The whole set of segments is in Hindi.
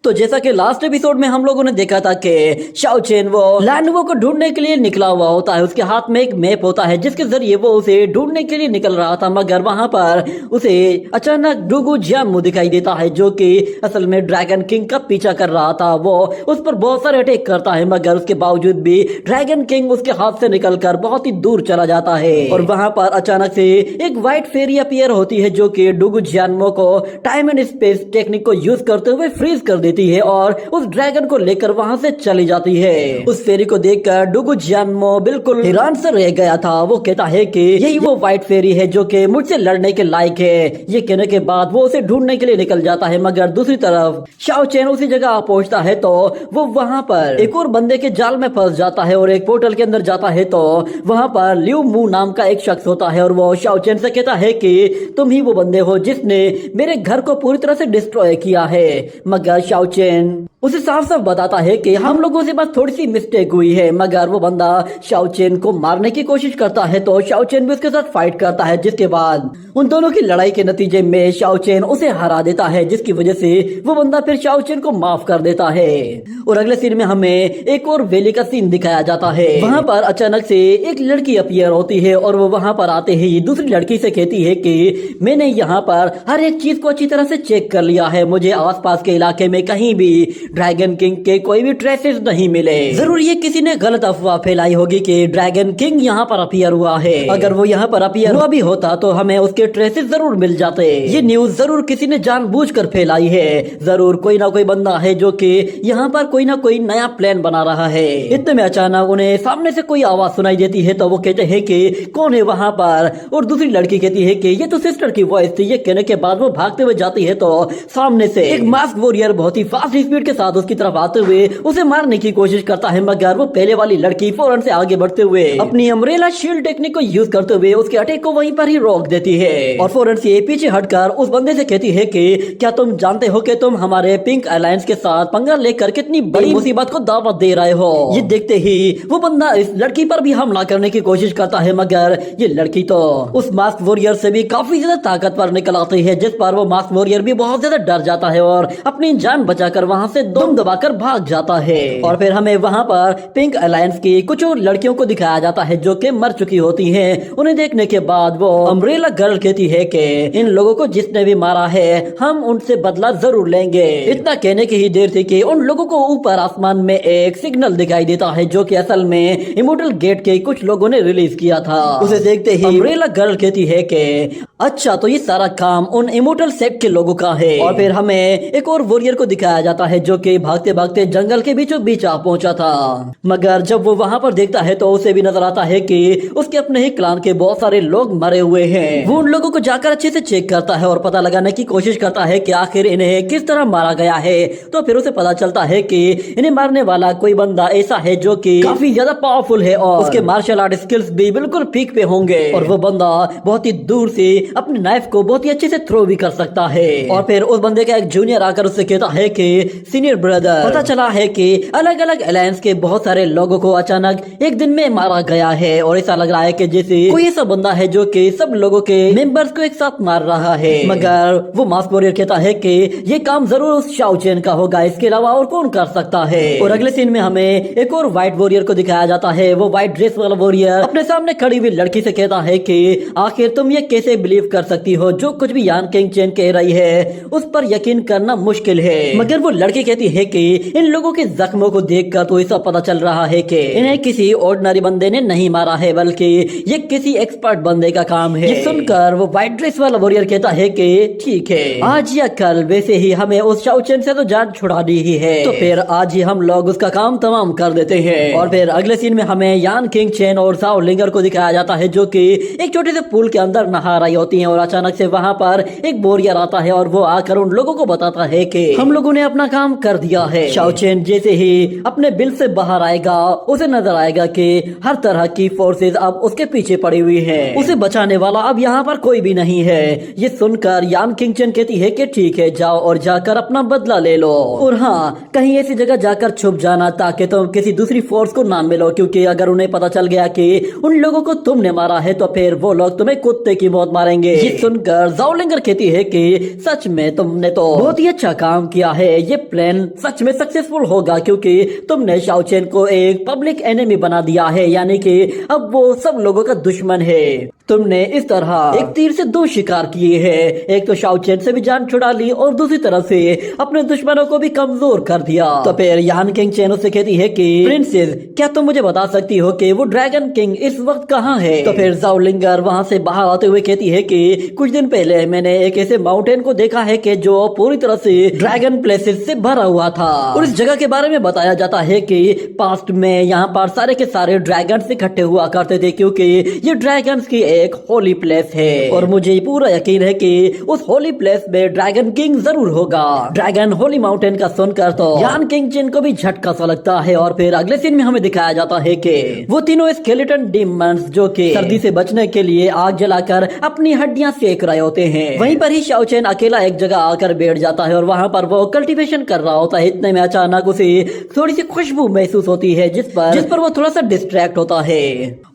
तो जैसा कि लास्ट एपिसोड में हम लोगों ने देखा था कि शाओ चेन वो लैंडवो को ढूंढने के लिए निकला हुआ होता है। उसके हाथ में एक मैप होता है जिसके जरिए वो उसे ढूंढने के लिए निकल रहा था, मगर वहां पर उसे अचानक डुगु जियानमू दिखाई देता है जो कि असल में ड्रैगन किंग का पीछा कर रहा था। वो उस पर बहुत सारे अटैक करता है, मगर उसके बावजूद भी ड्रैगन किंग उसके हाथ से निकलकर बहुत ही दूर चला जाता है। और वहां पर अचानक से एक व्हाइट फेरी अपीयर होती है जो कि डुगु जियानमू को टाइम एंड स्पेस टेक्निक को यूज करते हुए फ्रीज कर देती है और उस ड्रैगन को लेकर वहां से चली जाती है। उस फेरी को देखकर डुगु जियानमू बिल्कुल हैरान से रह गया था। वो कहता है कि यही वो व्हाइट फेरी है जो कि मुझसे लड़ने के लायक है। ये कहने के बाद वो उसे ढूंढने के लिए निकल जाता है, मगर दूसरी तरफ शाओ चेन उसी जगह पहुंचता है तो वो वहां पर एक और बंदे के जाल में फंस जाता है और एक पोर्टल के अंदर जाता है तो वहां पर लियू मू नाम का एक शख्स होता है और वो शाओ चेन से कहता है कि तुम ही वो बंदे हो जिसने मेरे घर को पूरी तरह से डिस्ट्रॉय किया है। मगर शाओ चेन उसे साफ साफ बताता है कि हम लोगों से बस थोड़ी सी मिस्टेक हुई है। मगर वो बंदा शाओ चेन को मारने की कोशिश करता है तो शाओ चेन भी उसके साथ फाइट करता है, जिसके बाद उन दोनों की लड़ाई के नतीजे में शाओ चेन उसे हरा देता है, जिसकी वजह से वो बंदा फिर शाओ चेन को माफ कर देता है। और अगले सीन में हमें एक और वैली का सीन दिखाया जाता है। वहाँ पर अचानक से एक लड़की अपीयर होती है और वो वहाँ पर आते ही दूसरी लड़की से कहती है कि मैंने यहाँ पर हर एक चीज को अच्छी तरह से चेक कर लिया है, मुझे आसपास के इलाके में कहीं भी ड्रैगन किंग के कोई भी ट्रेसेस नहीं मिले। जरूर ये किसी ने गलत अफवाह फैलाई होगी कि ड्रैगन किंग यहाँ पर अपीयर हुआ है। अगर वो यहाँ पर अपीयर हुआ भी होता तो हमें उसके ट्रेसेस जरूर मिल जाते। ये न्यूज जरूर किसी ने जानबूझकर फैलाई है। जरूर कोई ना कोई बंदा है जो कि यहाँ पर कोई ना कोई नया प्लान बना रहा है। इतने में अचानक उन्हें सामने से कोई आवाज सुनाई देती है तो वो कहते हैं कि कौन है वहाँ पर, और दूसरी लड़की कहती है कि ये तो सिस्टर की वॉइस थी। ये कहने के बाद वो भागते हुए जाती है तो सामने से एक मास्क वॉरियर बहुत ही फास्ट स्पीड के साथ उसकी तरफ आते हुए उसे मारने की कोशिश करता है, मगर वो पहले वाली लड़की फौरन से आगे बढ़ते हुए अपनी अम्ब्रेला शील्ड टेक्निक को यूज करते हुए उसके अटैक को वहीं पर ही रोक देती है और फौरन से पीछे हटकर उस बंदे से कहती है कि क्या तुम जानते हो कि तुम हमारे पिंक अलायंस के साथ पंगा लेकर कितनी बड़ी मुसीबत को दावत दे रहे हो। ये देखते ही वो बंदा इस लड़की पर भी हमला करने की कोशिश करता है, मगर ये लड़की तो उस मास्क वॉरियर से भी काफी ज्यादा ताकतवर निकल आती है, जिस पर वो मास्क वॉरियर भी बहुत ज्यादा डर जाता है और अपनी जान बचाकर वहाँ से दम दबाकर भाग जाता है। और फिर हमें वहाँ पर पिंक अलायंस की कुछ और लड़कियों को दिखाया जाता है जो कि मर चुकी होती हैं। उन्हें देखने के बाद वो अम्ब्रेला गर्ल कहती है कि इन लोगों को जिसने भी मारा है हम उनसे बदला जरूर लेंगे। इतना कहने की ही देर थी कि उन लोगों को ऊपर आसमान में एक सिग्नल दिखाई देता है जो कि असल में इमोर्टल गेट के कुछ लोगों ने रिलीज किया था। उसे देखते ही अम्ब्रेला गर्ल कहती है कि अच्छा तो ये सारा काम उन इमोर्टल सेक्ट के लोगों का है। और फिर हमें एक और वॉरियर को दिखाया जाता है जो कि भागते भागते जंगल के बीचों बीच आ पहुंचा था, मगर जब वो वहां पर देखता है तो उसे भी नजर आता है कि उसके अपने ही क्लान के बहुत सारे लोग मरे हुए हैं। वो उन लोगों को जाकर अच्छे से चेक करता है और पता लगाने की कोशिश करता है कि आखिर इन्हें किस तरह मारा गया है। तो फिर उसे पता चलता है कि इन्हें मारने वाला कोई बंदा ऐसा है जो कि काफी ज्यादा पावरफुल है और उसके मार्शल आर्ट स्किल्स भी बिल्कुल पीक पे होंगे और वो बंदा बहुत ही दूर से अपने नाइफ को बहुत ही अच्छे से थ्रो भी कर सकता है। और फिर उस बंदे का एक जूनियर आकर उससे कहता है कि सीनियर ब्रदर, पता चला है कि अलग अलग अलायंस के बहुत सारे लोगों को अचानक एक दिन में मारा गया है और ऐसा लग रहा है कि जैसे कोई ऐसा बंदा है जो कि सब लोगों के मेंबर्स को एक साथ मार रहा है। मगर वो मास्क वॉरियर कहता है कि ये काम जरूर उस शाओ चेन का होगा, इसके अलावा और कौन कर सकता है। और अगले सीन में हमें एक और व्हाइट वॉरियर को दिखाया जाता है। वो व्हाइट ड्रेस वाला वॉरियर अपने सामने खड़ी हुई लड़की से कहता है कि आखिर तुम ये कैसे बिलीव कर सकती हो, जो कुछ भी यान किंग चेन कह रही है उस पर यकीन करना मुश्किल है। मगर वो लड़की कहती है कि इन लोगों के जख्मों को देखकर तो ऐसा पता चल रहा है कि इन्हें किसी ऑर्डिनरी बंदे ने नहीं मारा है, बल्कि ये किसी एक्सपर्ट बंदे का काम है। ये सुनकर वो व्हाइट ड्रेस वाला वॉरियर कहता है कि ठीक है, आज या कल वैसे ही हमें उस शाओ चेन से तो जान छुड़ानी ही है, तो फिर आज ही हम लोग उसका काम तमाम कर देते हैं। और फिर अगले सीन में हमें यान किंग चेन और शाओ लिंगर को दिखाया जाता है जो कि एक छोटे से पूल के अंदर नहा रही होती है और अचानक से वहाँ पर एक वॉरियर आता है और वो आकर उन लोगों को बताता है कि हम लोगों ने अपना काम कर दिया है। शाओ चेन जैसे ही अपने बिल से बाहर आएगा उसे नजर आएगा कि हर तरह की फोर्सेस अब उसके पीछे पड़ी हुई है, उसे बचाने वाला अब यहाँ पर कोई भी नहीं है। ये सुनकर यान किंग चेन कहती है कि ठीक है, जाओ और जाकर अपना बदला ले लो, और हाँ कहीं ऐसी जगह जाकर छुप जाना ताकि तुम किसी दूसरी फोर्स को ना मिलो, क्योंकि अगर उन्हें पता चल गया कि उन लोगों को तुमने मारा है तो फिर वो लोग तुम्हें कुत्ते की मौत मारेंगे। जाएंगे। ये सुनकर जाओलिंगर कहती है कि सच में तुमने तो बहुत ही अच्छा काम किया है, ये प्लान सच में सक्सेसफुल होगा क्योंकि तुमने शाओ चेन को एक पब्लिक एनिमी बना दिया है, यानी कि अब वो सब लोगों का दुश्मन है। तुमने इस तरह एक तीर से दो शिकार किए हैं, एक तो शाओ चेन से भी जान छुड़ा ली और दूसरी तरफ से अपने दुश्मनों को भी कमजोर कर दिया। तो फिर यान किंग चेन उससे कहती है कि प्रिंसेस, क्या तुम मुझे बता सकती हो कि वो ड्रैगन किंग इस वक्त कहाँ है? तो फिर जाओलिंगर वहाँ से बाहर आते हुए कहती है कि कुछ दिन पहले मैंने एक ऐसे माउंटेन को देखा है कि जो पूरी तरह से ड्रैगन प्लेसेस से भरा हुआ था और इस जगह के बारे में बताया जाता है कि पास्ट में यहाँ पर सारे के सारे ड्रैगन्स इकट्ठे हुआ करते थे क्योंकि ये ड्रैगन्स की एक होली प्लेस है और मुझे पूरा यकीन है कि उस होली प्लेस में ड्रैगन किंग जरूर होगा। ड्रैगन होली माउंटेन का सुनकर तो यान किंग चेन को भी झटका सा लगता है और फिर अगले सीन में हमें दिखाया जाता है कि वो तीनों स्केलेटन डीमंस जो कि सर्दी से बचने के लिए आग जलाकर अपनी हड्डियां सेक रहे होते हैं, वहीं पर ही शाओ चेन अकेला एक जगह आकर बैठ जाता है और वहाँ पर वो कल्टीवेशन कर रहा होता है। इतने में अचानक उसे थोड़ी सी खुशबू महसूस होती है जिस पर वो थोड़ा सा डिस्ट्रैक्ट होता है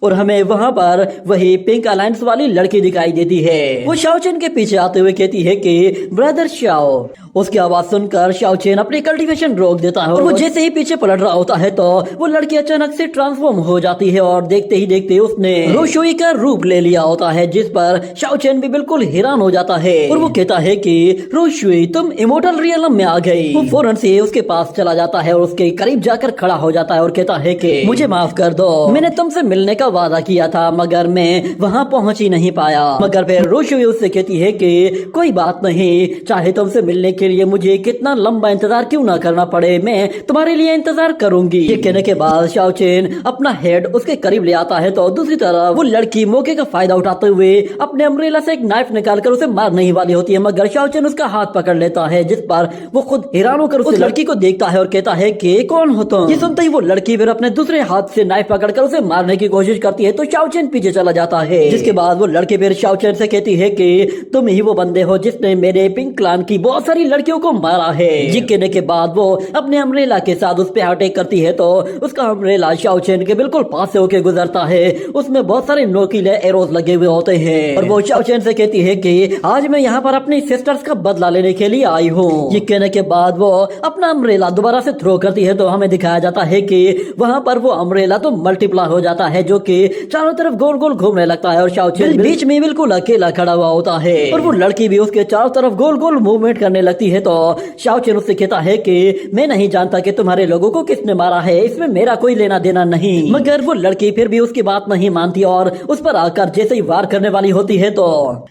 और हमें वहाँ पर वही पिंक अलायंस वाली लड़की दिखाई देती है। वो शाओ चेन के पीछे आते हुए कहती है कि ब्रदर शाओ। उसकी आवाज सुनकर शाओ चेन अपनी कल्टीवेशन रोक देता है और वो जैसे ही पीछे पलट रहा होता है तो वो लड़की अचानक से ट्रांसफॉर्म हो जाती है और देखते ही देखते उसने रोशुई का रूप ले लिया होता है जिस पर शाओ चेन भी बिल्कुल हैरान हो जाता है और वो कहता है कि रोशुई, तुम इमोर्टल रियलम में आ गई। वो फौरन से उसके पास चला जाता है और उसके करीब जाकर खड़ा हो जाता है और कहता है कि मुझे माफ कर दो, मैंने तुमसे मिलने का वादा किया था मगर मैं वहाँ पहुँच ही नहीं पाया। मगर फिर रोशुई उससे कहती है कि कोई बात नहीं, चाहे तुमसे मिलने के लिए मुझे कितना लंबा इंतजार क्यों ना करना पड़े, मैं तुम्हारे लिए इंतजार करूंगी। ये कहने के बाद शाओ चेन अपना हेड उसके करीब ले आता है तो दूसरी तरफ वो लड़की मौके का फायदा उठाते हुए अपने अम्ब्रेला से एक नाइफ निकालकर उसे मारने ही वाली होती है, मगर शाओ चेन उसका हाथ पकड़ लेता है जिस पर वो खुद हैरान होकर उस लड़की को देखता है और कहता है कि कौन हो तुम? ये सुनते ही वो लड़की फिर अपने दूसरे हाथ से नाइफ पकड़कर उसे मारने की कोशिश करती है तो शाओ चेन पीछे चला जाता है, जिसके बाद वो लड़की फिर शाओ चेन से कहती है कि तुम ही वो बंदे हो जिसने मेरे पिंक क्लान की बहुत सारी लड़कियों को मारा है। ये कहने के बाद वो अपने अम्ब्रेला के साथ उस पे अटैक करती है तो उसका अम्ब्रेला शाओ चेन के बिल्कुल पास से होके गुजरता है, उसमें बहुत सारे नोकीले एरोज लगे हुए होते हैं और वो शाओ चेन से कहती है कि आज मैं यहाँ पर अपनी सिस्टर्स का बदला लेने के लिए आई हूँ। ये कहने के बाद वो अपना अम्ब्रेला दोबारा से थ्रो करती है तो हमें दिखाया जाता है कि वहाँ पर वो अम्ब्रेला तो मल्टीप्लाई हो जाता है जो कि चारों तरफ गोल गोल घूमने लगता है और शाओ चेन बीच में बिल्कुल अकेला खड़ा हुआ होता है और वो लड़की भी उसके चारों तरफ गोल गोल मूवमेंट करने लगती है तो शाओ चेन उससे कहता है कि मैं नहीं जानता कि तुम्हारे लोगों को किसने मारा है, इसमें मेरा कोई लेना देना नहीं। मगर वो लड़की फिर भी उसकी बात नहीं मानती और उस पर आकर जैसे ही वार करने वाली होती है तो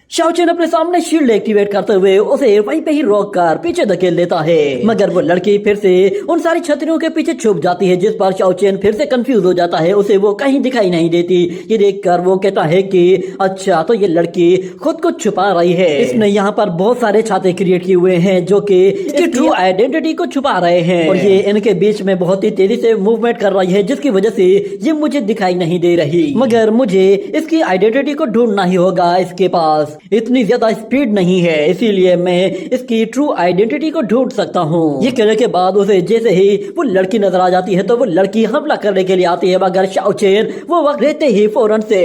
शाओ चेन अपने सामने शील्ड एक्टिवेट करते हुए उसे वहीं पे ही रोक कर पीछे धकेल देता है, मगर वो लड़की फिर से उन सारी छतरियों के पीछे छुप जाती है जिस पर शाओ चेन फिर से कंफ्यूज हो जाता है, उसे वो कहीं दिखाई नहीं देती। ये देखकर वो कहता है कि अच्छा तो ये लड़की खुद को छुपा रही है, इसने यहाँ पर बहुत सारे छाते क्रिएट किए हुए हैं जो कि इसकी ट्रू आइडेंटिटी को छुपा रहे हैं और ये इनके बीच में बहुत ही तेजी से मूवमेंट कर रही है जिसकी वजह से ये मुझे दिखाई नहीं दे रही, मगर मुझे इसकी आइडेंटिटी को ढूंढना ही होगा। इसके पास इतनी ज्यादा स्पीड नहीं है इसीलिए मैं इसकी ट्रू आइडेंटिटी को ढूंढ सकता हूँ। ये कहने के बाद उसे जैसे ही वो लड़की नजर आ जाती है तो वो लड़की हमला करने के लिए आती है, मगर शाओ चेन वो वक्त रहते ही फौरन से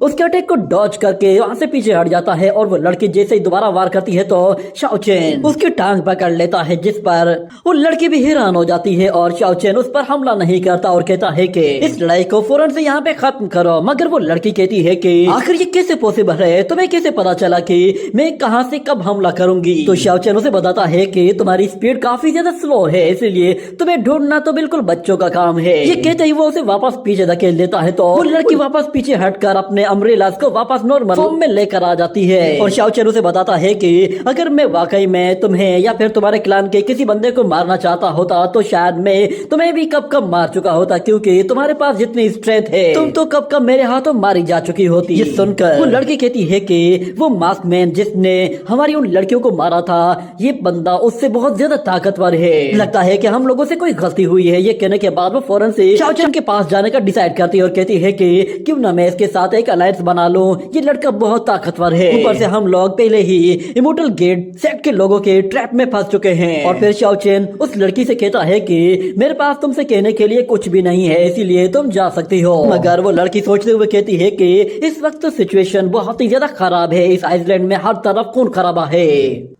उसके अटैक को डॉज करके वहाँ से पीछे हट जाता है और वो लड़की जैसे ही दोबारा वार करती है तो शाओ चेन उसकी टांग पकड़ लेता है जिस पर वो लड़की भी हैरान हो जाती है और शाओ चेन उस पर हमला नहीं करता और कहता है कि इस लड़ाई को फौरन से यहाँ पे खत्म करो, मगर वो लड़की कहती है कि आखिर ये कैसे पॉसिबल है, तुम्हें कैसे पता चला कि मैं कहाँ से कब हमला करूंगी? तो शाओ चेन उसे बताता है कि तुम्हारी स्पीड काफी ज्यादा स्लो है इसलिए तुम्हें ढूंढना तो बिल्कुल बच्चों का काम है। ये कहते ही वो उसे वापस पीछे धकेल देता है तो वो लड़की वापस पीछे हटकर अपने अम्ब्रेलास को वापस नॉर्मल फॉर्म में लेकर आ जाती है और शाओ चेन उसे बताता है कि अगर मैं वाकई में तुम्हें या फिर तुम्हारे क्लान के किसी बंदे को मारना चाहता होता तो शायद मैं तुम्हें भी कब कब मार चुका होता, क्योंकि तुम्हारे पास जितनी स्ट्रेंथ है तुम तो कब कब मेरे हाथों मारी जा चुकी होती। ये सुनकर वो लड़की कहती है कि वो मास्क मैन जिसने हमारी उन लड़कियों को मारा था ये बंदा उससे बहुत ज्यादा ताकतवर है, लगता है कि हम लोगों से कोई गलती हुई है। ये कहने के बाद वो फौरन से शाओ चेन के पास जाने का डिसाइड करती है और कहती है कि क्यों ना मैं इसके साथ एक अलायंस बना लूं, ये लड़का बहुत ताकतवर है, ऊपर से हम लोग पहले ही इमोर्टल गेट सेट के लोगों के ट्रैप में फंस चुके हैं। और फिर शाओ चेन उस लड़की से कहता है कि मेरे पास तुमसे कहने के लिए कुछ भी नहीं है इसीलिए तुम जा सकती हो, मगर वो लड़की सोचते हुए कहती है कि इस वक्त तो सिचुएशन बहुत ही ज्यादा खराब है, इस आइसलैंड में हर तरफ खून खराबा है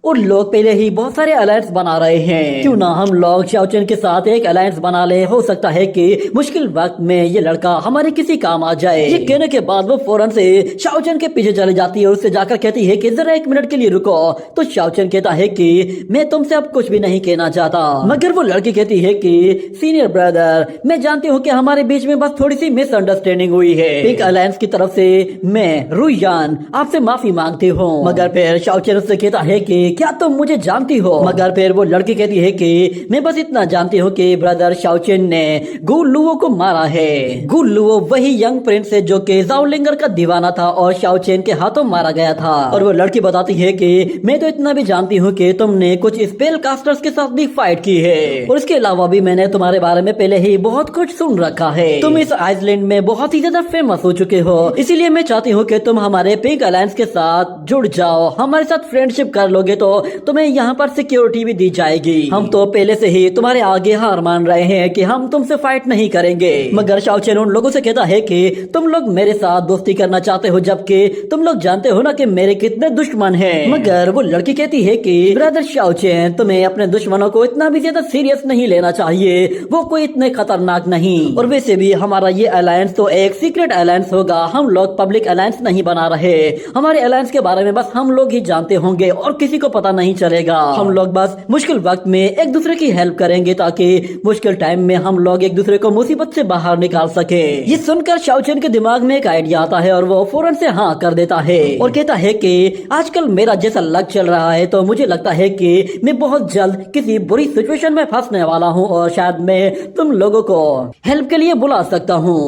और लोग पहले ही बहुत सारे अलायंस बना रहे हैं। क्यों ना हम लोग शाओचेन के साथ एक अलायंस बना ले, हो सकता है कि मुश्किल वक्त में ये लड़का हमारे किसी काम आ जाए। ये कहने के बाद वो फौरन से शाओचेन के पीछे चली जाती है और उससे जाकर कहती है कि जरा 1 मिनट के लिए रुको। तो शाओचेन कहता है कि मैं तुमसे अब कुछ भी नहीं कहना चाहता। मगर वो लड़की कहती है कि सीनियर ब्रदर, मैं जानती हूँ कि हमारे बीच में बस थोड़ी सी मिसअंडरस्टैंडिंग हुई है। पिंक अलायंस की तरफ से मैं रुयान आपसे माफी मांगती हूँ। मगर फिर शाओचेन उससे कहता है कि क्या तुम मुझे जानती हो? मगर फिर वो लड़की कहती है कि मैं बस इतना जानती हूँ कि ब्रदर शाओचेन ने गु लुओ को मारा है। गु लुओ वही यंग प्रिंस है जो कि ज़ाओलिंगर का दीवाना था और शाओचेन के हाथों मारा गया था। और वो लड़की बताती है कि मैं तो इतना भी जानती हूँ कि तुमने कुछ स्पेल कास्टर्स के साथ भी फाइट की है और इसके अलावा भी मैंने तुम्हारे बारे में पहले ही बहुत कुछ सुन रखा है। तुम इस आइसलैंड में बहुत ही ज्यादा फेमस हो चुके हो, इसीलिए मैं चाहती हूँ कि तुम हमारे पिंक अलायंस के साथ जुड़ जाओ। हमारे साथ फ्रेंडशिप कर लोगे तो तुम्हें यहाँ पर सिक्योरिटी भी दी जाएगी। हम तो पहले से ही तुम्हारे आगे हार मान रहे हैं कि हम तुमसे फाइट नहीं करेंगे। मगर शाओचेन उन लोगों से कहता है कि तुम लोग मेरे साथ दोस्ती करना चाहते हो, जबकि तुम लोग जानते हो ना कि मेरे कितने दुश्मन हैं। मगर वो लड़की कहती है कि ब्रदर शाओचेन, तुम्हें अपने दुश्मनों को इतना भी ज्यादा सीरियस नहीं लेना चाहिए, वो कोई इतने खतरनाक नहीं। और वैसे भी हमारा ये अलायंस तो एक सीक्रेट अलायंस होगा, हम लोग पब्लिक अलायंस नहीं बना रहे। हमारे अलायंस के बारे में बस हम लोग ही जानते होंगे और किसी को पता नहीं चलेगा। हम लोग बस मुश्किल वक्त में एक दूसरे की हेल्प करेंगे ताकि मुश्किल टाइम में हम लोग एक दूसरे को मुसीबत से बाहर निकाल सके। ये सुनकर शाओचेन के दिमाग में एक आइडिया आता है और वो फौरन से हाँ कर देता है और कहता है कि आजकल मेरा जैसा लक चल रहा है तो मुझे लगता है कि मैं बहुत जल्द किसी बुरी सिचुएशन में फंसने वाला हूँ और शायद मैं तुम लोगों को हेल्प के लिए बुला सकता हूँ।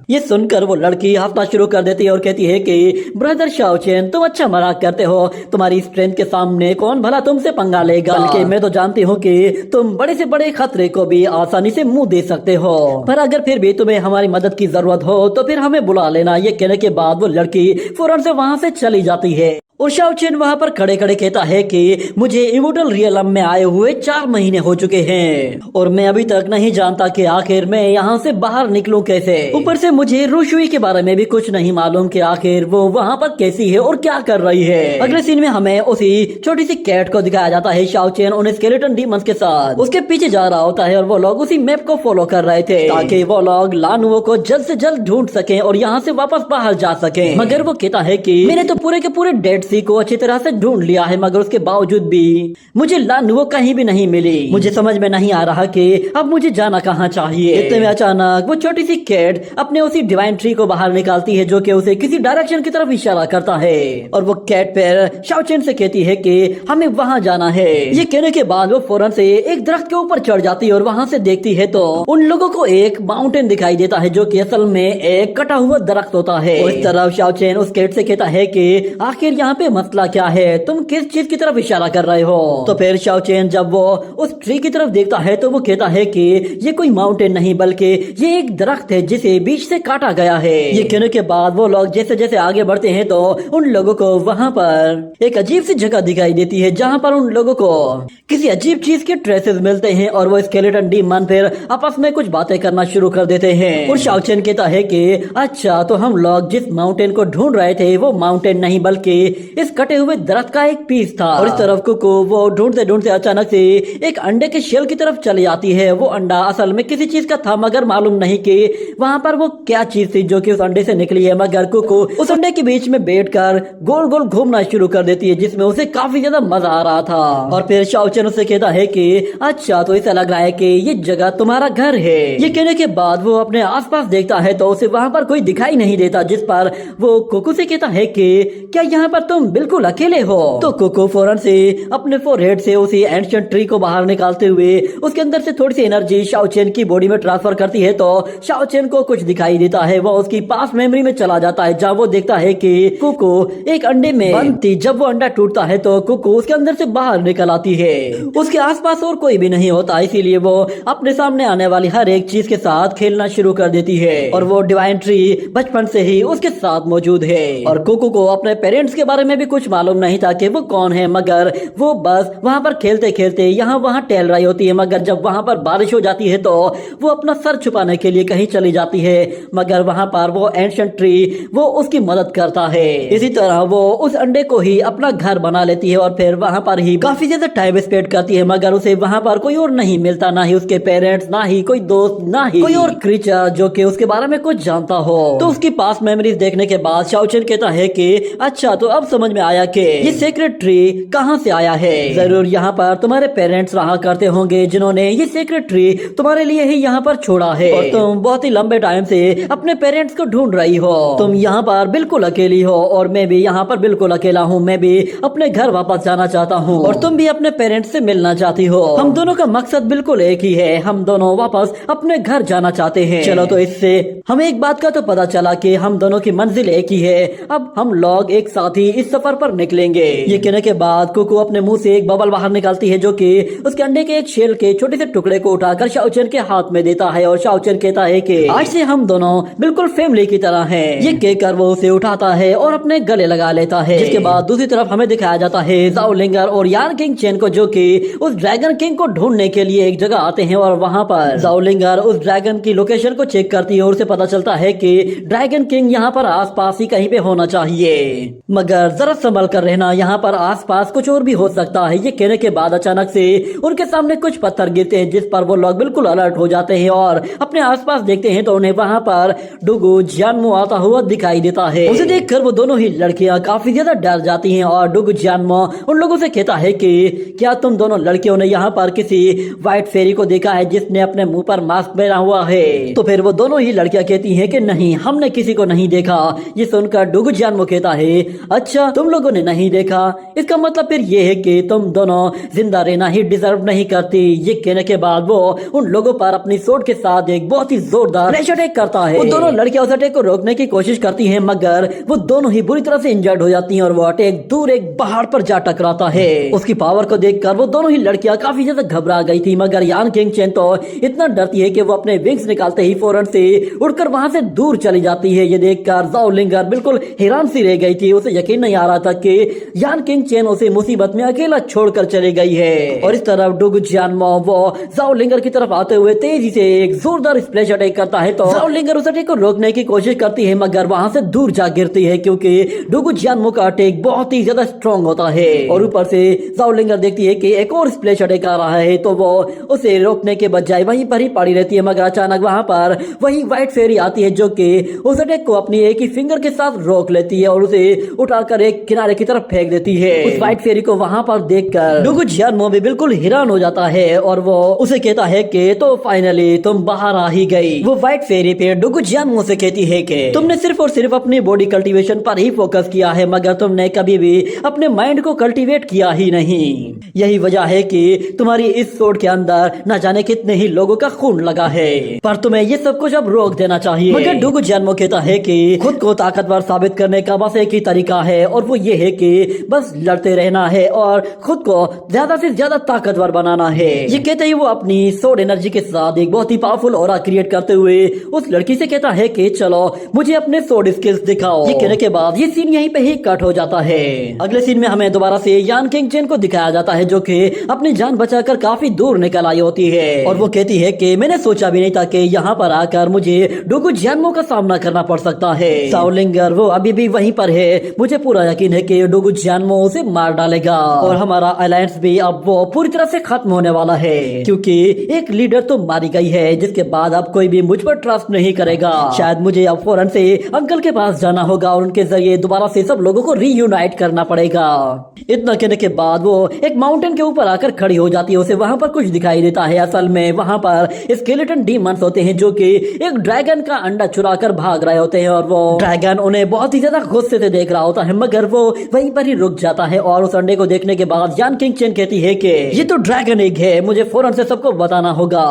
ये सुनकर वो लड़की हंसना शुरू कर देती है और कहती है कि ब्रदर शाओचेन, तुम अच्छा मजाक करते हो, तुम्हारी स्ट्रेंथ के सामने कौन भला तुमसे पंगा लेगा। बल्कि मैं तो जानती हूँ कि तुम बड़े से बड़े खतरे को भी आसानी से मुंह दे सकते हो, पर अगर फिर भी तुम्हें हमारी मदद की जरूरत हो तो फिर हमें बुला लेना। ये कहने के बाद वो लड़की फौरन से वहाँ से चली जाती है और शाओचेन वहाँ पर खड़े खड़े कहता है कि मुझे इमोर्टल रियलम में आए हुए 4 महीने हो चुके हैं और मैं अभी तक नहीं जानता कि आखिर मैं यहाँ से बाहर निकलूं कैसे। ऊपर से मुझे रुशुई के बारे में भी कुछ नहीं मालूम कि आखिर वो वहाँ पर कैसी है और क्या कर रही है। अगले सीन में हमें उसी छोटी सी कैट को दिखाया जाता है। शाओचेन उन स्केलेटन डीमंस के साथ उसके पीछे जा रहा होता है और वो लोग उसी मैप को फॉलो कर रहे थे ताकि वो लोग लानुओ को जल्द से जल्द ढूंढ सके और यहाँ से वापस बाहर जा सके। मगर वो कहता है कि मैंने तो पूरे के पूरे डेड सी को अच्छी तरह से ढूंढ लिया है, मगर उसके बावजूद भी मुझे लानुओ कहीं भी नहीं मिली। मुझे समझ में नहीं आ रहा कि अब मुझे जाना कहाँ चाहिए। इतने में अचानक वो छोटी सी कैट अपने उसी डिवाइन ट्री को बाहर निकालती है जो कि उसे किसी डायरेक्शन की तरफ इशारा करता है और वो कैट फिर शाओचेन से कहती है कि हमें वहाँ जाना है। ये कहने के बाद वो फौरन से एक दरख्त के ऊपर चढ़ जाती है और वहाँ से देखती है तो उन लोगों को एक माउंटेन दिखाई देता है जो कि असल में एक कटा हुआ दरख्त होता है। उस तरफ शाओचेन उस कैट से कहता है कि आखिर यहाँ पे मसला क्या है, तुम किस चीज की तरफ इशारा कर रहे हो। तो फिर शाओचेन जब वो उस ट्री की तरफ देखता है तो वो कहता है कि ये कोई माउंटेन नहीं बल्कि ये एक दरख्त है जिसे बीच से काटा गया है। ये कहने के बाद वो लोग जैसे जैसे आगे बढ़ते हैं तो उन लोगों को वहाँ पर एक अजीब सी जगह दिखाई देती है जहाँ पर उन लोगों को किसी अजीब चीज के ट्रेसेस मिलते हैं और वो स्केलेटन डीमन फिर आपस में कुछ बातें करना शुरू कर देते हैं। और शाओचेन कहता है कि अच्छा, तो हम लोग जिस माउंटेन को ढूंढ रहे थे वो माउंटेन नहीं बल्कि इस कटे हुए दरख्त का एक पीस था। और इस तरफ कुकू वो ढूंढते ढूंढते अचानक से एक अंडे के शेल की तरफ चली आती है। वो अंडा असल में किसी चीज का था मगर मालूम नहीं कि वहाँ पर वो क्या चीज थी जो कि उस अंडे से निकली है। मगर कुकू उस अंडे के बीच में बैठकर गोल गोल घूमना शुरू कर देती है जिसमें उसे काफी ज्यादा मजा आ रहा था। और फिर शाओचेन उससे कहता है कि अच्छा, तो ऐसा लग रहा है कि ये जगह तुम्हारा घर है। ये कहने के बाद वो अपने आसपास देखता है तो उसे वहाँ पर कोई दिखाई नहीं देता, जिस पर वो कुकू से कहता है कि क्या यहाँ पर तुम बिल्कुल अकेले हो। तो कुकू फौरन से अपने फोरहेड से उसी एंशिएंट ट्री को बाहर निकालते हुए उसके अंदर से थोड़ी सी एनर्जी शाओचेन की बॉडी में ट्रांसफर करती है तो शाओचेन को कुछ दिखाई देता है। वो उसकी पास मेमोरी में चला जाता है जहाँ वो देखता है कि कुकू एक अंडे में बंद थी। जब वो अंडा टूटता है तो कुकू उसके अंदर से बाहर निकल आती है। उसके आसपास और कोई भी नहीं होता, इसीलिए वो अपने सामने आने वाली हर एक चीज के साथ खेलना शुरू कर देती है। और वो डिवाइन ट्री बचपन से ही उसके साथ मौजूद है। और कुकू को अपने पेरेंट्स के बारे में भी कुछ मालूम नहीं था कि वो कौन है, मगर वो बस वहाँ पर खेलते खेलते यहाँ वहाँ टहल रही होती है। मगर जब वहाँ पर बारिश हो जाती है तो वो अपना सर छुपाने के लिए कहीं चली जाती है, मगर वहाँ पर वो एंशिएंट ट्री वो उसकी मदद करता है। इसी तरह वो उस अंडे को ही अपना घर बना लेती है और फिर वहाँ पर ही काफी ज्यादा टाइम स्पेंड करती है, मगर उसे वहाँ पर कोई और नहीं मिलता, ना ही उसके पेरेंट्स, ना ही कोई दोस्त, ना ही कोई और क्रीचर जो कि उसके बारे में कुछ जानता हो। तो उसकी पास मेमोरीज देखने के बाद शाओचेन कहता है कि अच्छा, तो अब समझ में आया कि ये सीक्रेट ट्री कहाँ से आया है। जरूर यहाँ पर तुम्हारे पेरेंट्स रहा करते होंगे जिन्होंने ये सीक्रेट ट्री तुम्हारे लिए ही यहाँ पर छोड़ा है, और तुम बहुत ही लंबे टाइम से अपने पेरेंट्स को ढूंढ रही हो। तुम यहाँ पर बिल्कुल अकेली हो और मैं भी यहाँ पर बिल्कुल अकेला हूँ। मैं भी अपने घर वापस जाना चाहता हूँ और तुम भी अपने पेरेंट्स से मिलना चाहती हो। हम दोनों का मकसद बिल्कुल एक ही है, हम दोनों वापस अपने घर जाना चाहते हैं। चलो, तो इससे हमें एक बात का तो पता चला कि हम दोनों की मंजिल एक ही है। अब हम लोग एक साथ ही इस सफर पर निकलेंगे। ये कहने के बाद कुकू अपने मुंह से एक बबल बाहर निकालती है जो कि उसके अंडे के एक शेल के छोटे से टुकड़े को उठाकर शाओचेन के हाथ में देता है, और शाओचेन कहता है कि आज से हम दोनों बिल्कुल फैमिली की तरह हैं। ये कहकर वो उसे उठाता है और अपने गले लगा लेता है। जिसके बाद दूसरी तरफ हमें दिखाया जाता है ज़ाओ लिंगर और यान किंग चेन को, जो कि उस ड्रैगन किंग को ढूंढने के लिए एक जगह आते हैं। और वहाँ पर ज़ाओ लिंगर उस ड्रैगन की लोकेशन को चेक करती है और उसे पता चलता है कि ड्रैगन किंग यहाँ पर आसपास ही कहीं पे होना चाहिए, मगर जरा संभल कर रहना, यहाँ पर आसपास कुछ और भी हो सकता है। ये कहने के बाद अचानक से उनके सामने कुछ पत्थर गिरते हैं, जिस पर वो लोग बिल्कुल अलर्ट हो जाते हैं और अपने आसपास देखते हैं तो उन्हें वहाँ पर डुगु जियानमो आता हुआ दिखाई देता है। उसे देखकर वो दोनों ही लड़कियां काफी ज्यादा डर जाती हैं और डुगु जियानमो उन लोगों से कहता है कि क्या तुम दोनों लड़कियों ने यहाँ पर किसी व्हाइट फेरी को देखा है जिसने अपने मुंह पर मास्क पहना हुआ है? तो फिर वो दोनों ही लड़कियां कहती हैं कि नहीं, हमने किसी को नहीं देखा। ये सुनकर डुगु जियानमो कहता है अच्छा, तुम लोगों ने नहीं देखा, इसका मतलब फिर ये है कि तुम दोनों जिंदा रहना ही डिजर्व नहीं करती। ये कहने के बाद वो उन लोगों पर अपनी सोट के साथ एक बहुत ही जोरदार फ्लैश अटैक करता है। वो दोनों लड़कियां उस अटैक को रोकने की कोशिश करती हैं, मगर वो दोनों ही बुरी तरह से इंजर्ड हो जाती हैं और वो अटैक दूर एक पहाड़ पर जा टकराता है। उसकी पावर को देखकर वो दोनों ही लड़कियां काफी ज्यादा घबरा गई थी, मगर यान किंग चेन तो इतना डरती है कि वो अपने विंग्स निकालते ही फौरन से उड़कर वहां से दूर चली जाती है। ये देखकर ज़ाओ लिंगर बिल्कुल हैरान सी रह गई थी। उसे यकीन नहीं आ रहा था कि यान किंग चेन उसे मुसीबत में अकेला छोड़कर चली गई है। और इस तरफ डुगु जियानमो वो ज़ाओ लिंगर की तरफ आते हुए तेजी से एक जोरदार स्प्लैश अटैक करता है, तो ज़ाओ लिंगर उस अटैक को रोकने की कोशिश करती है, मगर वहां से दूर जा गिरती है क्योंकि डुगु जियानमो का अटैक बहुत ही ज्यादा स्ट्रॉन्ग होता है। और ऊपर से ज़ाओ लिंगर देखती है कि एक और स्प्लैश अटैक आ रहा है, तो वो उसे रोकने के बजाय वहीं पर ही पड़ी रहती है। मगर अचानक वहां पर वही व्हाइट फेरी आती है जो कि उस अटैक को अपनी एक ही फिंगर के साथ रोक लेती है और उसे उठाकर एक किनारे की तरफ फेंक देती है। उस व्हाइट फेरी को वहां पर देखकर डुगु जियानमो भी बिल्कुल हैरान हो जाता है और वो उसे कहता है कि तो फाइनली तुम बाहर आ ही गई। वो व्हाइट फेरी पे डुगु जियानमो से कहती है कि तुमने सिर्फ और सिर्फ अपनी बॉडी कल्टीवेशन पर ही फोकस किया है, मगर तुमने कभी भी अपने माइंड को कल्टीवेट किया ही नहीं। यही वजह है कि तुम्हारी इस सोड के अंदर न जाने कितने ही लोगों का खून लगा है, पर तुम्हें ये सब कुछ अब रोक देना चाहिए। मगर डुगु जियानमो कहता है कि खुद को ताकतवर साबित करने का बस एक ही तरीका है और वो ये है कि बस लड़ते रहना है और खुद को ज्यादा से ज्यादा ताकतवर बनाना है। ये कहते ही वो अपनी सोड एनर्जी के साथ एक बहुत ही पावरफुल ऑरा क्रिएट करते हुए उस लड़की से कहता है कि चलो मुझे अपने सोड स्किल्स दिखाओ। ये कहने के बाद ये सीन यहीं पे ही कट हो जाता है। अगले सीन में हमें दोबारा से यान किंग चेन को दिखाया जाता है जो कि अपनी जान बचाकर काफी दूर निकल आई होती है और वो कहती है कि मैंने सोचा भी नहीं था कि यहाँ पर आकर मुझे डुगु जियानमो का सामना करना पड़ सकता है। ज़ाओ लिंगर वो अभी भी वहीं पर है, मुझे पूरा यकीन है कि डुगु जियानमो उसे मार डालेगा और हमारा अलायंस भी अब वो पूरी तरह से खत्म होने वाला है, क्योंकि एक लीडर तो मारी गई है जिसके बाद अब कोई भी मुझ पर ट्रस्ट नहीं करेगा। शायद मुझे अब फौरन से अंकल के पास जाना होगा और उनके जरिए दोबारा से सब लोगों को रीयूनाइट करना पड़ेगा। इतना कहने के बाद वो एक माउंटेन के ऊपर आकर खड़ी हो जाती है। उसे वहां पर कुछ दिखाई देता है। असल में वहां पर स्केलेटन डीमंस होते हैं जो कि एक ड्रैगन का अंडा चुराकर भाग रहे होते हैं और वो ड्रैगन उन्हें बहुत ही ज्यादा गुस्से से देख रहा होता है, मगर वो वहीं पर ही रुक जाता है। और उस अंडे को देखने के बाद यान किंग चेन कहती है कि ये तो ड्रैगन एग है, मुझे फौरन से सबको बताना होगा।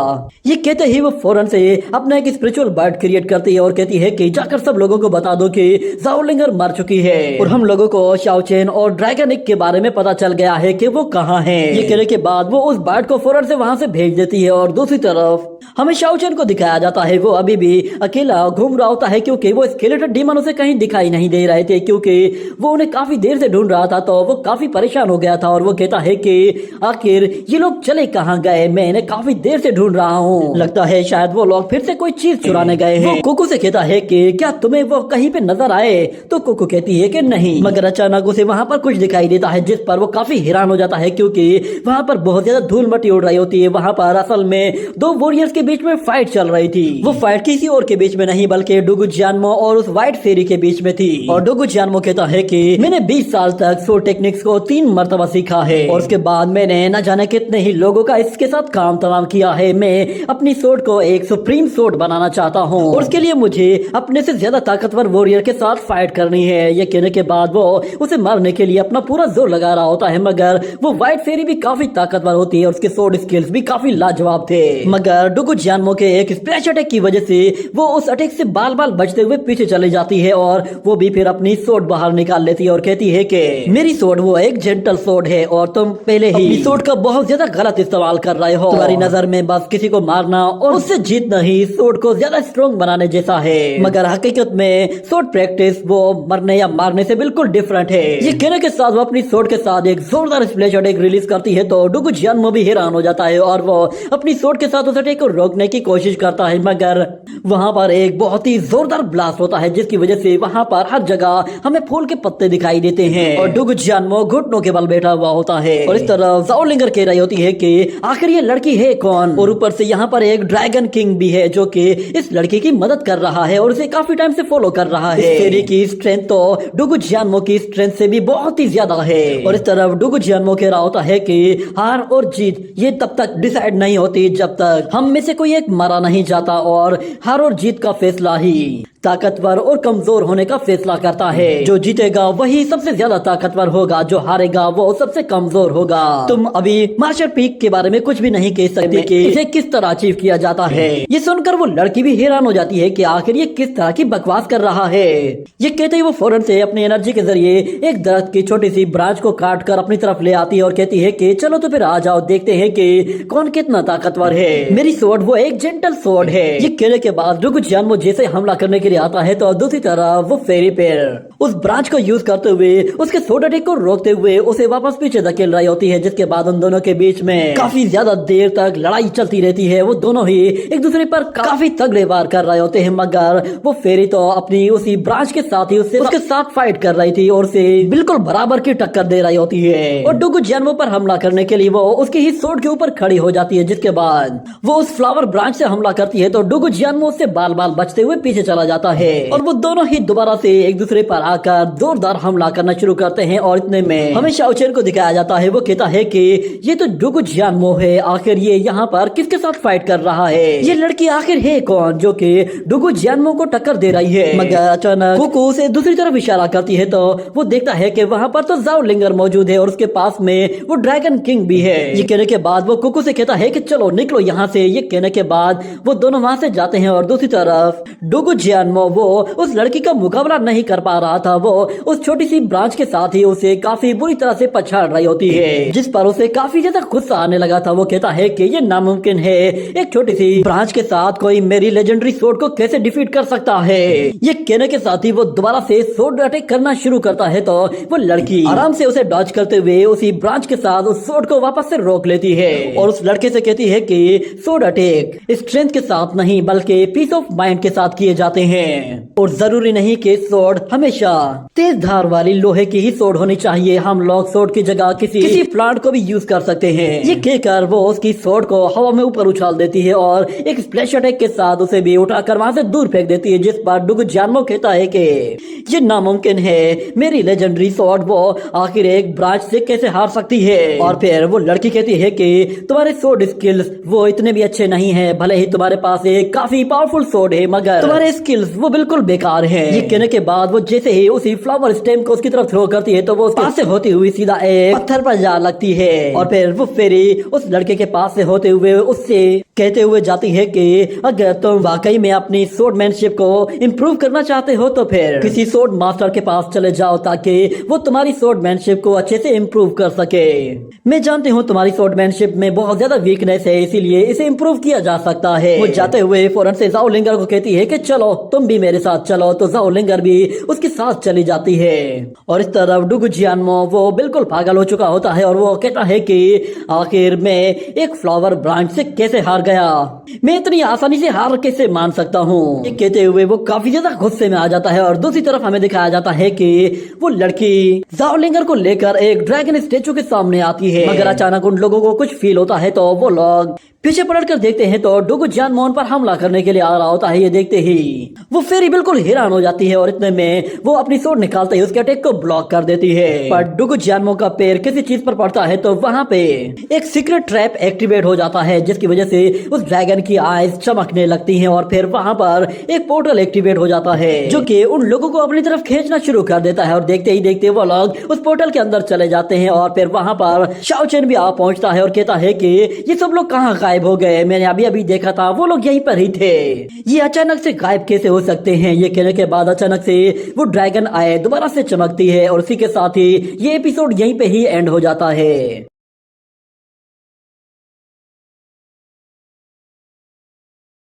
ये कहते ही वो फौरन से अपना एक स्पिरिचुअल बर्ड क्रिएट करती है और कहती है कि जाकर सब लोगों को बता दो कि ज़ाओ लिंगर मर चुकी है और हम लोगों को शाओचेन और ड्रैगन एग के बारे में पता चल गया है कि वो कहाँ है। ये कहने के बाद वो उस बर्ड को फौरन से वहां से भेज देती है और दूसरी तरफ हमें शाओचेन को दिखाया जाता है। वो अभी भी अकेला घूम रहा होता है क्योंकि वो स्केलेटन डीमन उसे कहीं दिखाई नहीं दे रहे थे, क्योंकि वो उन्हें काफी देर से ढूंढ रहा था, तो वो काफी परेशान हो गया था और वो कहता है कि आखिर ये लोग चले कहाँ गए, मैं इन्हें काफी देर से ढूंढ रहा हूँ, लगता है शायद वो लोग फिर से कोई चीज चुराने गए हैं। कोको से कहता है कि क्या तुम्हें वो कहीं पे नजर आए, तो कोको कहती है कि नहीं, मगर अचानक उसे वहाँ पर कुछ दिखाई देता है जिस पर वो काफी हैरान हो जाता है, क्योंकि वहाँ पर बहुत ज्यादा धूल मट्टी उड़ रही होती है। वहाँ पर असल में दो वॉरियर्स के बीच में फाइट चल रही थी। वो फाइट किसी और के बीच में नहीं बल्कि डुगु जियानमो और उस व्हाइट फेरी के बीच में थी। और डुगु जियानमो कहता है कि मैंने 20 साल तक सोड टेक्निक्स को 3 मरतबा सीखा है और उसके बाद मैंने न जाने कितने ही लोगों का इसके साथ काम तमाम किया है। मैं अपनी सोड को एक सुप्रीम सोड बनाना चाहता हूँ और उसके लिए मुझे अपने से ज्यादा ताकतवर वॉरियर के साथ फाइट करनी है। ये कहने के बाद वो उसे मारने के लिए अपना पूरा जोर लगा रहा होता है, मगर वो व्हाइट फेरी भी काफी ताकतवर होती है और उसके सोड स्किल्स भी काफी लाजवाब थे। मगर डुगु जियानमो के एक स्प्लैश अटैक की वजह से वो उस अटैक से बाल बाल बचते हुए पीछे चली जाती है और वो भी फिर अपनी सोड बाहर निकाल लेती है और कहती है कि मेरी सोड वो एक जेंटल सोड है और तुम पहले ही अपनी सोड का बहुत ज्यादा गलत इस्तेमाल कर रहे हो। तुम्हारी नजर में बस किसी को मारना और उससे जीतना ही सोड को ज्यादा स्ट्रॉन्ग बनाने जैसा है, मगर हकीकत में सोड प्रैक्टिस वो मरने या मारने से बिल्कुल डिफरेंट है। ये कहने के साथ वो अपनी सोड के साथ एक जोरदार स्प्लैश अटैक रिलीज करती है, तो डुगु जियानमो भी हैरान हो जाता है और वो अपनी सोड के साथ उस अटैक को रोकने की कोशिश करता है, मगर वहाँ पर एक बहुत ही जोरदार ब्लास्ट होता है जिसकी वजह से वहाँ पर हर जगह हमें फूल के पत्ते दिखाई देते हैं और डुगु जियानमो घुटनों के बल बैठा हुआ होता है। और इस तरह ज़ाओलिंगर कह रही होती है कि आखिर ये लड़की है कौन, और ऊपर से यहाँ पर एक ड्रैगन किंग भी है जो कि इस लड़की की मदद कर रहा है और उसे काफी टाइम से फॉलो कर रहा है। इस फेरी की स्ट्रेंथ तो डुगु जियानमो की स्ट्रेंथ से भी बहुत ही ज्यादा है। और इस तरफ डुगु जियानमो कह रहा होता है कि हार और जीत ये तब तक डिसाइड नहीं होती जब तक हम में से कोई एक मारा नहीं जाता, और हार और जीत का फैसला ही ताकतवर और कमजोर होने का फैसला करता है। जो जीतेगा वही सबसे ज्यादा ताकतवर होगा, जो हारेगा वो सबसे कमजोर होगा। तुम अभी मार्शल पीक के बारे में कुछ भी नहीं कह सकते कि इसे किस तरह अचीव किया जाता है। ये सुनकर वो लड़की भी हैरान हो जाती है कि आखिर ये किस तरह की बकवास कर रहा है। ये कहते ही वो फौरन से अपनी एनर्जी के जरिए एक दरख्त की छोटी सी ब्रांच को काट कर अपनी तरफ ले आती है और कहती है कि चलो तो फिर आ जाओ, देखते हैं कि कौन कितना ताकतवर है। मेरी सोड वो एक जेंटल सोड है। ये कहने के बाद डुगु जियानमो जैसे हमला करने के लिए आता है तो दूसरी तरफ वो फेरी पेयर उस ब्रांच को यूज करते हुए उसके सोड अटैक को रोकते हुए उसे वापस पीछे धकेल रही होती है, जिसके बाद उन दोनों के बीच में काफी ज्यादा देर तक लड़ाई चलती रहती है। वो दोनों ही एक दूसरे पर काफी तगड़े वार कर रहे होते हैं, मगर वो फेरी तो अपनी उसी ब्रांच के साथ ही उसके साथ फाइट कर रही थी और उसे बिल्कुल बराबर की टक्कर दे रही होती है। और डुगु जियानमो पर हमला करने के लिए वो उसकी ही सोड के ऊपर खड़ी हो जाती है, जिसके बाद वो उस फ्लावर ब्रांच से हमला करती है तो डुगु जियानमो उससे बाल बाल बचते हुए पीछे चला जाता है और वो दोनों ही दोबारा से एक दूसरे पर आकर जोरदार हमला करना शुरू करते हैं। और इतने में हमें शाओ चेन को दिखाया जाता है। वो कहता है कि ये तो डुगु जियानमो है, आखिर ये यहाँ पर किसके साथ फाइट कर रहा है, ये लड़की आखिर है कौन जो कि डुगु जियानमो को टक्कर दे रही है। मगर अचानक कोको उसे दूसरी तरफ इशारा करती है तो वो देखता है कि वहाँ पर तो ज़ाओलिंगर मौजूद है और उसके पास में वो ड्रैगन किंग भी है। ये कहने के बाद वो कोको से कहता है कि चलो निकलो यहाँ से। ये कहने के बाद वो दोनों वहाँ से जाते हैं और दूसरी तरफ डुगु जियानमो वो उस लड़की का मुकाबला नहीं कर पा रहा था। वो उस छोटी सी ब्रांच के साथ ही उसे काफी बुरी तरह से पछाड़ रही होती है, जिस पर उसे काफी ज्यादा गुस्सा आने लगा था। वो कहता है कि ये नामुमकिन है, एक छोटी सी ब्रांच के साथ कोई मेरी लेजेंडरी सोड को कैसे डिफीट कर सकता है। ये कहने के साथ ही वो दोबारा से सोड अटैक करना शुरू करता है तो वो लड़की आराम से उसे डॉज करते हुए उसी ब्रांच के साथ उस सोड को वापस से रोक लेती है और उस लड़के से कहती है कि सोड अटैक स्ट्रेंथ के साथ नहीं बल्कि पीस ऑफ माइंड के साथ किए जाते हैं और जरूरी नहीं कि सोड हमेशा तेज धार वाली लोहे की ही सोड होनी चाहिए। हम लोग सोड की जगह किसी प्लांट को भी यूज कर सकते हैं। ये कहकर वो उसकी सोड को हवा में ऊपर उछाल देती है और एक स्प्लैश अटैक के साथ उसे भी उठाकर वहां से दूर फेंक देती है, जिस पर डुगु जियानमो कहता है कि ये नामुमकिन है, मेरी लेजेंडरी सोड वो आखिर एक ब्रांच से कैसे हार सकती है। और फिर वो लड़की कहती है कि तुम्हारे सोड स्किल्स वो इतने भी अच्छे नहीं है, भले ही तुम्हारे पास एक काफी पावरफुल सोड है मगर तुम्हारे स्किल्स वो बिल्कुल बेकार है। ये कहने के बाद वो जैसे ही उसी फ्लावर स्टेम को उसकी तरफ थ्रो करती है तो वो पास से होती हुई सीधा एक पत्थर पर जा लगती है और फिर वो फेरी उस लड़के के पास से होते हुए उससे कहते हुए जाती है कि अगर तुम वाकई में अपनी सोर्डमैनशिप को इम्प्रूव करना चाहते हो तो फिर किसी सोर्ड मास्टर के पास चले जाओ ताकि वो तुम्हारी सोर्डमैनशिप को अच्छे से इम्प्रूव कर सके। मैं जानती हूँ तुम्हारी सोर्डमैनशिप में बहुत ज्यादा वीकनेस है, इसीलिए इसे इम्प्रूव किया जा सकता है। वो जाते हुए फौरन से ज़ाओलिंगर को कहती है कि चलो तुम भी मेरे साथ चलो, तो जाओ लिंगर भी उसके साथ चली जाती है। और इस तरफ डुगु जियानमो वो बिल्कुल पागल हो चुका होता है और वो कहता है कि आखिर मैं एक फ्लावर ब्रांच से कैसे हार गया, मैं इतनी आसानी से हार कैसे मान सकता हूँ। ये कहते हुए वो काफी ज्यादा गुस्से में आ जाता है। और दूसरी तरफ हमें दिखाया जाता है कि वो लड़की जाओ लिंगर को लेकर एक ड्रैगन स्टेचू के सामने आती है, मगर अचानक उन लोगों को कुछ फील होता है तो वो लोग पीछे पलटकर देखते हैं तो डुगु जियानमो पर हमला करने के लिए आ रहा होता है। ये देखते ही वो फेरी बिल्कुल हैरान हो जाती है और इतने में वो अपनी स्वॉर्ड निकालते ही उसके अटैक को ब्लॉक कर देती है। पर डुगु जियानमो का पैर किसी चीज पर पड़ता है तो वहाँ पे एक सीक्रेट ट्रैप एक्टिवेट हो जाता है, जिसकी वजह से उस ड्रैगन की आईज चमकने लगती हैं और फिर वहाँ पर एक पोर्टल एक्टिवेट हो जाता है जो कि उन लोगों को अपनी तरफ खींचना शुरू कर देता है। और देखते ही देखते वो लोग उस पोर्टल के अंदर चले जाते हैं और फिर वहाँ पर शाओ चेन भी आ पहुंचता है और कहता है कि ये सब लोग कहाँ गायब हो गए, मैंने अभी अभी देखा था वो लोग यहीं पर ही थे, ये अचानक से गायब कैसे हो सकते हैं। ये कहने के बाद अचानक से वो ड्रैगन आए दोबारा से चमकती है और उसी के साथ ही ये एपिसोड यहीं पे ही एंड हो जाता है।